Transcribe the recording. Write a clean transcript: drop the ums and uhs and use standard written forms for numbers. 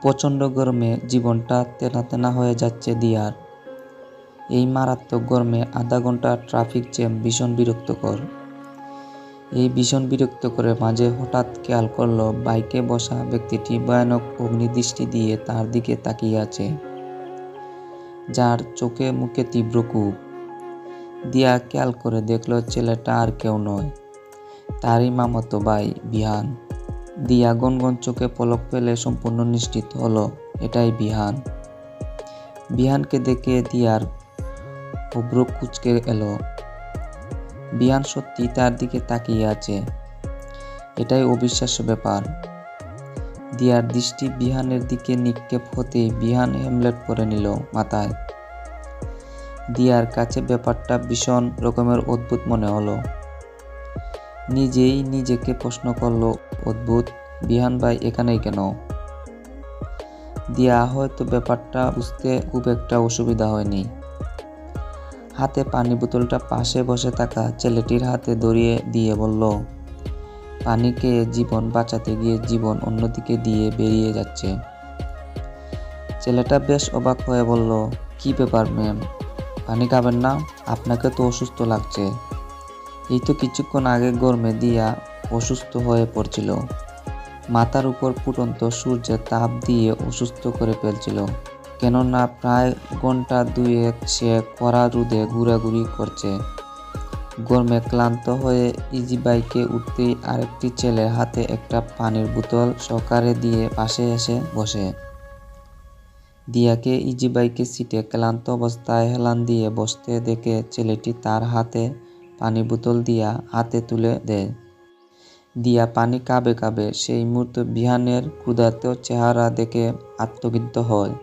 প্রচণ্ড গরমে জীবনটা তেনা তেনা হয়ে যাচ্ছে দিয়ার। এই মারাত্মক গরমে আধা ঘন্টা ট্রাফিক জ্যাম ভীষণ বিরক্তকর। এই ভীষণ বিরক্তকরের মাঝে হঠাৎ খেয়াল করলো বাইকে বসা ব্যক্তিটি ভয়ানক অগ্নিদৃষ্টি দিয়ে তার দিকে তাকিয়ে আছে, যার চোখে মুখে তীব্র ক্ষোভ। দিয়া খেয়াল করে দেখলো ছেলেটা আর কেউ নয়, তারই মামাতো ভাই বিহান। দিয়া গনগন চোখে পলক ফেলে সম্পূর্ণ নিশ্চিত হলো এটাই বিহান। বিহানকে দেখে দিয়ার অভ্র কুঁচকে এলো। বিহান সত্যি তার দিকে তাকিয়ে আছে, এটাই অবিশ্বাস্য ব্যাপার। দিয়ার দৃষ্টি বিহানের দিকে নিক্ষেপ হতেই বিহান হেমলেট পরে নিল মাথায়। দিয়ার কাছে ব্যাপারটা ভীষণ রকমের অদ্ভুত মনে হলো। নিজেই নিজেকে প্রশ্ন করলো, অদ্ভুত, বিহান ভাই এখানেই কেন? দিয়া হয়তো ব্যাপারটা বুঝতে খুব একটা অসুবিধা হয়নি। হাতে পানি বোতলটা পাশে বসে থাকা ছেলেটির হাতে ধরিয়ে দিয়ে বলল, পানি খেয়ে জীবন বাঁচাতে গিয়ে জীবন অন্যদিকে দিয়ে বেরিয়ে যাচ্ছে। ছেলেটা বেশ অবাক হয়ে বলল, কি ব্যাপার ম্যাম, পানি খাবেন না? আপনাকে তো অসুস্থ লাগছে। এই তো কিছুক্ষণ আগে গরমে দিয়া অসুস্থ হয়ে পড়ছিল। মাথার উপর ফুটন্ত সূর্যের তাপ দিয়ে অসুস্থ করে ফেলছিল, কেননা প্রায় ঘন্টা দুয়েক সে কড়া রোদে ঘোরাঘুরি করছে। গরমে ক্লান্ত হয়ে ইজি বাইকে উঠতেই আরেকটি ছেলের হাতে একটা পানির বোতল সহকারে দিয়ে পাশে এসে বসে। দিয়াকে ইজি বাইকের সিটে ক্লান্ত অবস্থায় হেলান দিয়ে বসতে দেখে ছেলেটি তার হাতে পানি বোতল দিয়া হাতে তুলে দেয়। দিয়া পানি খাবে সেই মুহূর্তে বিহানের ক্ষুধার্ত চেহারা দেখে আত্মগিদ্ধ হয়।